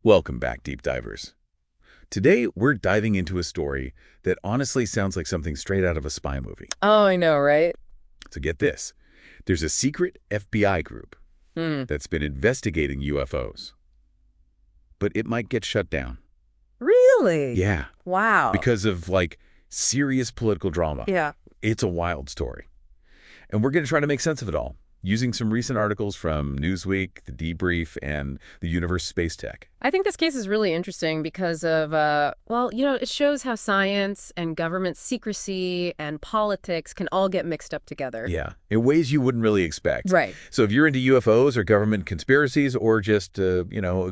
Welcome back, Deep Divers. Today, we're diving into a story that honestly sounds like something straight out of a spy movie. Oh, I know, right? So get this. There's a secret FBI group that's been investigating UFOs. But it might get shut down. Really? Yeah. Wow. Because of, serious political drama. Yeah. It's a wild story. And we're going to try to make sense of it all, using some recent articles from Newsweek, The Debrief, and the Universe Space Tech. I think this case is really interesting because of, it shows how science and government secrecy and politics can all get mixed up together. Yeah, in ways you wouldn't really expect. Right. So if you're into UFOs or government conspiracies or just, a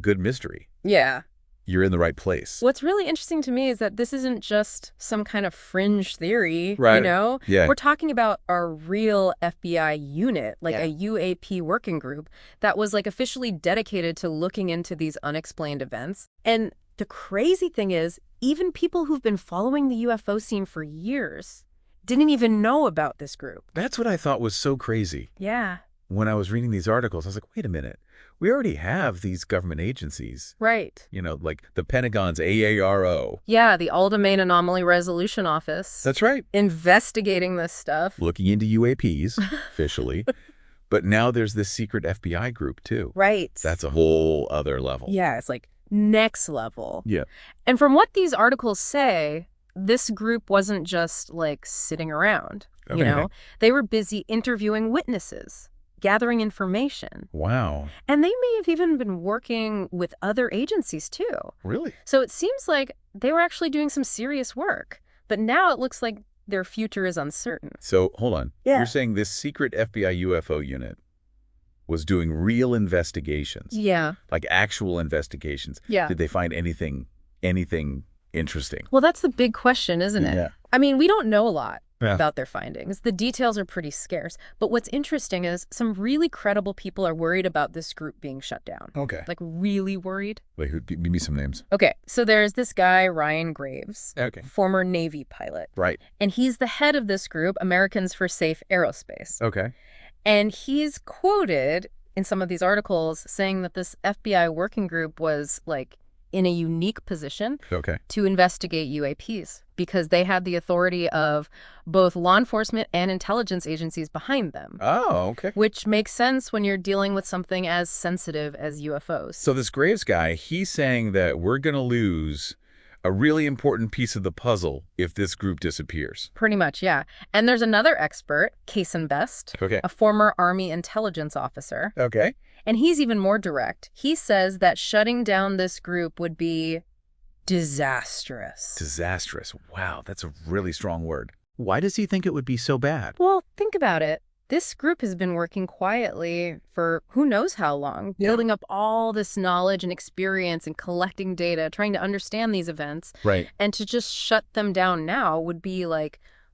good mystery, Yeah. you're in the right place. What's really interesting to me is that this isn't just some kind of fringe theory, Right. Yeah. We're talking about a real FBI unit, a UAP working group that was officially dedicated to looking into these unexplained events. And the crazy thing is, even people who've been following the UFO scene for years didn't even know about this group. That's what I thought was so crazy. Yeah. When I was reading these articles, I was like, wait a minute. We already have these government agencies. Right. Like the Pentagon's AARO. Yeah, the All-Domain Anomaly Resolution Office. That's right. Investigating this stuff. Looking into UAPs, officially. But now there's this secret FBI group, too. Right. That's a whole other level. Yeah, it's next level. Yeah. And from what these articles say, this group wasn't just sitting around. Okay. They were busy interviewing witnesses, gathering information. Wow. And they may have even been working with other agencies too. Really? So it seems like they were actually doing some serious work. But now it looks like their future is uncertain. So, hold on. Yeah. You're saying this secret FBI UFO unit was doing real investigations? Yeah. Like actual investigations? Yeah. Did they find anything interesting? Well, that's the big question, isn't it? Yeah. I mean, we don't know a lot Yeah. about their findings. The details are pretty scarce. But what's interesting is some really credible people are worried about this group being shut down. Okay. Really worried. Wait, give me some names. Okay, so there's this guy, Ryan Graves, Okay. former Navy pilot. Right. And he's the head of this group, Americans for Safe Aerospace. Okay. And he's quoted in some of these articles saying that this FBI working group was, in a unique position Okay. to investigate UAPs because they had the authority of both law enforcement and intelligence agencies behind them. Oh, okay. Which makes sense when you're dealing with something as sensitive as UFOs. So this Graves guy, he's saying that we're going to lose a really important piece of the puzzle if this group disappears. Pretty much, yeah. And there's another expert, Kaysen Best, Okay. a former Army intelligence officer. Okay. And he's even more direct. He says that shutting down this group would be disastrous. Disastrous. Wow, that's a really strong word. Why does he think it would be so bad? Well, think about it. This group has been working quietly for who knows how long, building up all this knowledge and experience and collecting data, trying to understand these events. Right. And to just shut them down now would be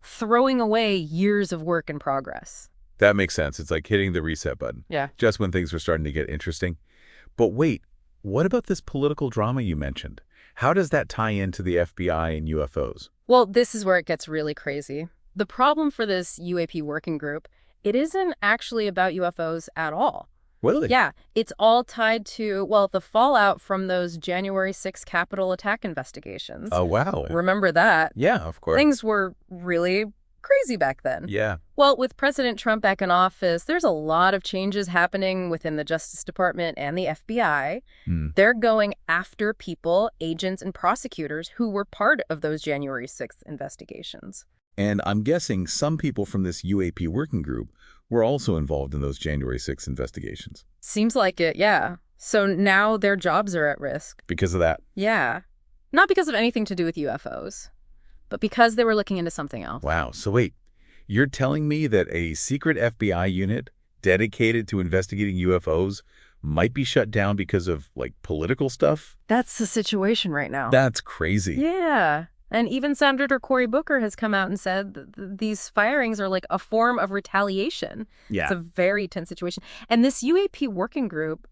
throwing away years of work in progress. That makes sense. It's like hitting the reset button. Yeah. Just when things were starting to get interesting. But wait, what about this political drama you mentioned? How does that tie into the FBI and UFOs? Well, this is where it gets really crazy. The problem for this UAP working group, it isn't actually about UFOs at all. Really? Yeah, it's all tied to, the fallout from those January 6th Capitol attack investigations. Oh, wow. Remember that? Yeah, of course. Things were really crazy back then. Yeah. Well, with President Trump back in office, there's a lot of changes happening within the Justice Department and the FBI. They're going after people, agents, and prosecutors who were part of those January 6th investigations. And I'm guessing some people from this UAP working group were also involved in those January 6th investigations. Seems like it, yeah. So now their jobs are at risk. Because of that. Yeah. Not because of anything to do with UFOs, but because they were looking into something else. Wow. So wait, you're telling me that a secret FBI unit dedicated to investigating UFOs might be shut down because of, political stuff? That's the situation right now. That's crazy. Yeah. And even Senator Cory Booker has come out and said that these firings are a form of retaliation. Yeah. It's a very tense situation. And this UAP working group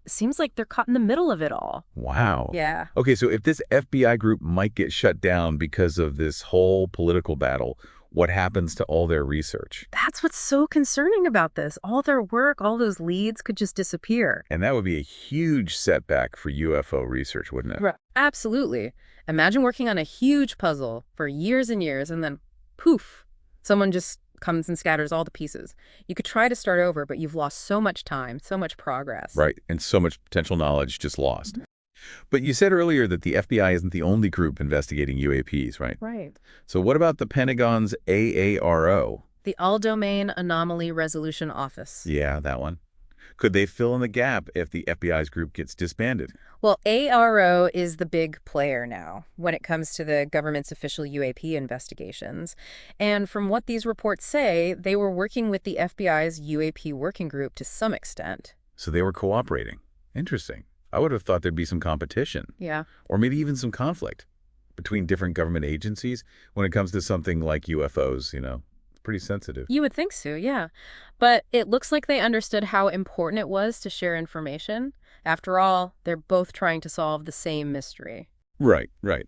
seems like they're caught in the middle of it all. Wow. Yeah. Okay, so if this FBI group might get shut down because of this whole political battle, What happens to all their research? That's what's so concerning about this. All their work, all those leads could just disappear. And that would be a huge setback for UFO research, wouldn't it? Right. Absolutely. Imagine working on a huge puzzle for years and years, and then poof, someone just comes and scatters all the pieces. You could try to start over, but you've lost so much time, so much progress. Right, and so much potential knowledge just lost. But you said earlier that the FBI isn't the only group investigating UAPs, right? Right. So what about the Pentagon's AARO? The All-Domain Anomaly Resolution Office. Yeah, that one. Could they fill in the gap if the FBI's group gets disbanded? Well, ARO is the big player now when it comes to the government's official UAP investigations. And from what these reports say, they were working with the FBI's UAP working group to some extent. So they were cooperating. Interesting. I would have thought there'd be some competition. Yeah. Or maybe even some conflict between different government agencies when it comes to something like UFOs, It's pretty sensitive. You would think so, yeah. But it looks like they understood how important it was to share information. After all, they're both trying to solve the same mystery. Right, right.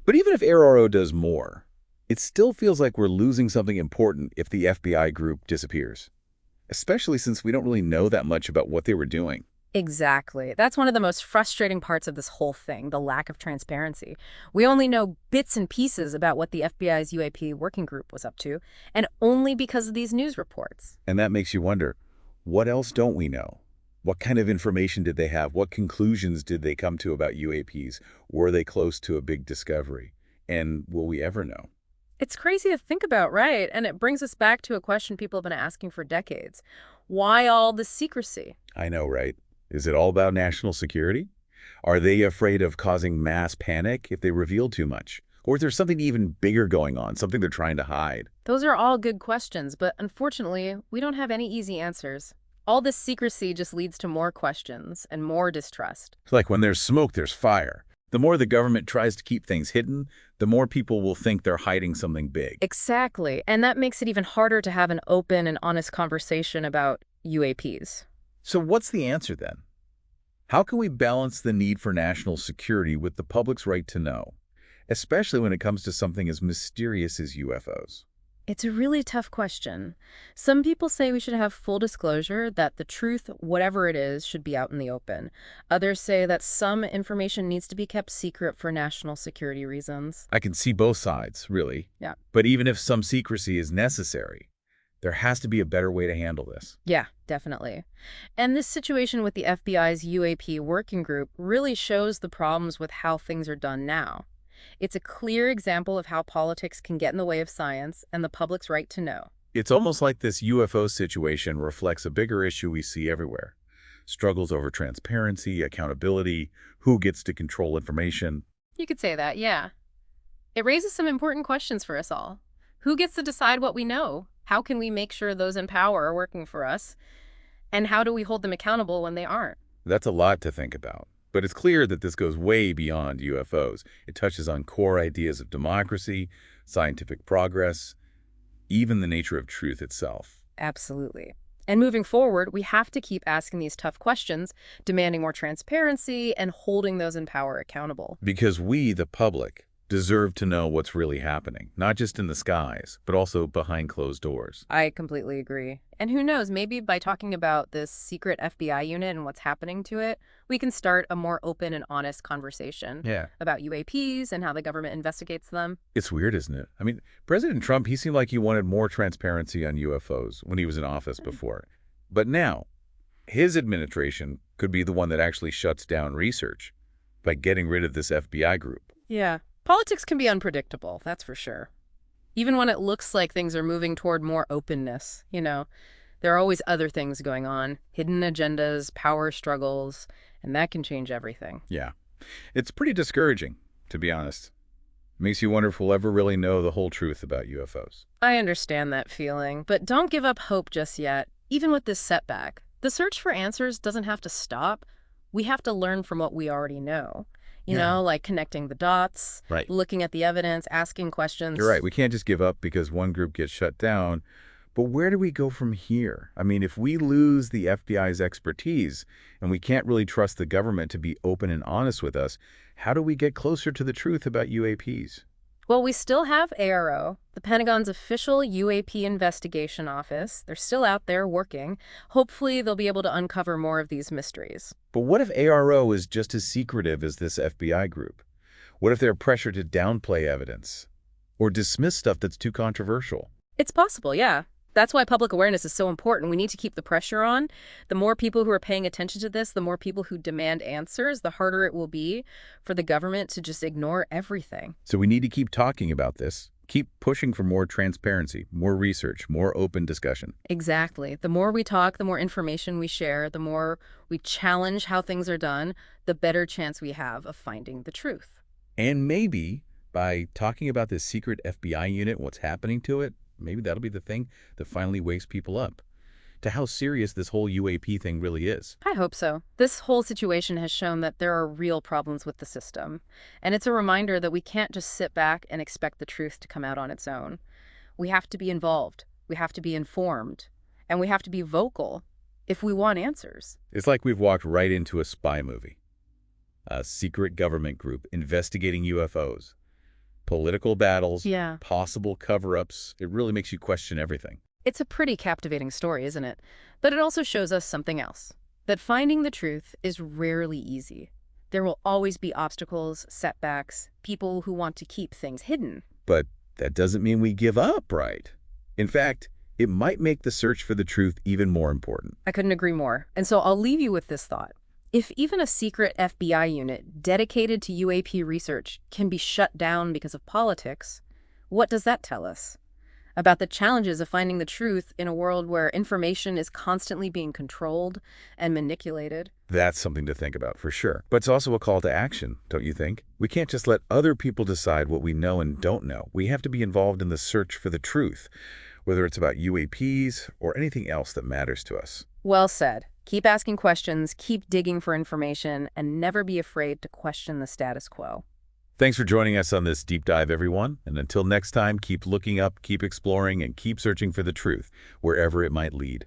But even if ARRO does more, it still feels like we're losing something important if the FBI group disappears, especially since we don't really know that much about what they were doing. Exactly. That's one of the most frustrating parts of this whole thing, the lack of transparency. We only know bits and pieces about what the FBI's UAP working group was up to, and only because of these news reports. And that makes you wonder, what else don't we know? What kind of information did they have? What conclusions did they come to about UAPs? Were they close to a big discovery? And will we ever know? It's crazy to think about, right? And it brings us back to a question people have been asking for decades. Why all the secrecy? I know, right? Is it all about national security? Are they afraid of causing mass panic if they reveal too much? Or is there something even bigger going on, something they're trying to hide? Those are all good questions, but unfortunately, we don't have any easy answers. All this secrecy just leads to more questions and more distrust. It's like when there's smoke, there's fire. The more the government tries to keep things hidden, the more people will think they're hiding something big. Exactly, and that makes it even harder to have an open and honest conversation about UAPs. So what's the answer then? How can we balance the need for national security with the public's right to know, especially when it comes to something as mysterious as UFOs? It's a really tough question. Some people say we should have full disclosure, that the truth, whatever it is, should be out in the open. Others say that some information needs to be kept secret for national security reasons. I can see both sides, really. Yeah. But even if some secrecy is necessary, there has to be a better way to handle this. Yeah, definitely. And this situation with the FBI's UAP working group really shows the problems with how things are done now. It's a clear example of how politics can get in the way of science and the public's right to know. It's almost like this UFO situation reflects a bigger issue we see everywhere. Struggles over transparency, accountability, who gets to control information. You could say that, yeah. It raises some important questions for us all. Who gets to decide what we know? How can we make sure those in power are working for us? And how do we hold them accountable when they aren't? That's a lot to think about. But it's clear that this goes way beyond UFOs. It touches on core ideas of democracy, scientific progress, even the nature of truth itself. Absolutely. And moving forward, we have to keep asking these tough questions, demanding more transparency and holding those in power accountable. Because we, the public, deserve to know what's really happening, not just in the skies, but also behind closed doors. I completely agree. And who knows, maybe by talking about this secret FBI unit and what's happening to it, we can start a more open and honest conversation about UAPs and how the government investigates them. It's weird, isn't it? I mean, President Trump, he seemed like he wanted more transparency on UFOs when he was in office before. But now, his administration could be the one that actually shuts down research by getting rid of this FBI group. Yeah. Politics can be unpredictable, that's for sure. Even when it looks like things are moving toward more openness, there are always other things going on, hidden agendas, power struggles, and that can change everything. Yeah. It's pretty discouraging, to be honest. Makes you wonder if we'll ever really know the whole truth about UFOs. I understand that feeling, but don't give up hope just yet. Even with this setback, the search for answers doesn't have to stop. We have to learn from what we already know. Like connecting the dots, looking at the evidence, asking questions. You're right. We can't just give up because one group gets shut down. But where do we go from here? I mean, if we lose the FBI's expertise and we can't really trust the government to be open and honest with us, how do we get closer to the truth about UAPs? Well, we still have ARO, the Pentagon's official UAP investigation office. They're still out there working. Hopefully, they'll be able to uncover more of these mysteries. But what if ARO is just as secretive as this FBI group? What if they're pressured to downplay evidence or dismiss stuff that's too controversial? It's possible, yeah. That's why public awareness is so important. We need to keep the pressure on. The more people who are paying attention to this, the more people who demand answers, the harder it will be for the government to just ignore everything. So we need to keep talking about this, keep pushing for more transparency, more research, more open discussion. Exactly. The more we talk, the more information we share, the more we challenge how things are done, the better chance we have of finding the truth. And maybe by talking about this secret FBI unit, what's happening to it, maybe that'll be the thing that finally wakes people up to how serious this whole UAP thing really is. I hope so. This whole situation has shown that there are real problems with the system. And it's a reminder that we can't just sit back and expect the truth to come out on its own. We have to be involved. We have to be informed. And we have to be vocal if we want answers. It's like we've walked right into a spy movie. A secret government group investigating UFOs. Political battles, Yeah. possible cover-ups. It really makes you question everything. It's a pretty captivating story, isn't it? But it also shows us something else, that finding the truth is rarely easy. There will always be obstacles, setbacks, people who want to keep things hidden. But that doesn't mean we give up, right? In fact, it might make the search for the truth even more important. I couldn't agree more. And so I'll leave you with this thought. If even a secret FBI unit dedicated to UAP research can be shut down because of politics, what does that tell us? About the challenges of finding the truth in a world where information is constantly being controlled and manipulated. That's something to think about for sure. But it's also a call to action, don't you think? We can't just let other people decide what we know and don't know. We have to be involved in the search for the truth, whether it's about UAPs or anything else that matters to us. Well said. Keep asking questions, keep digging for information, and never be afraid to question the status quo. Thanks for joining us on this deep dive, everyone. And until next time, keep looking up, keep exploring, and keep searching for the truth, wherever it might lead.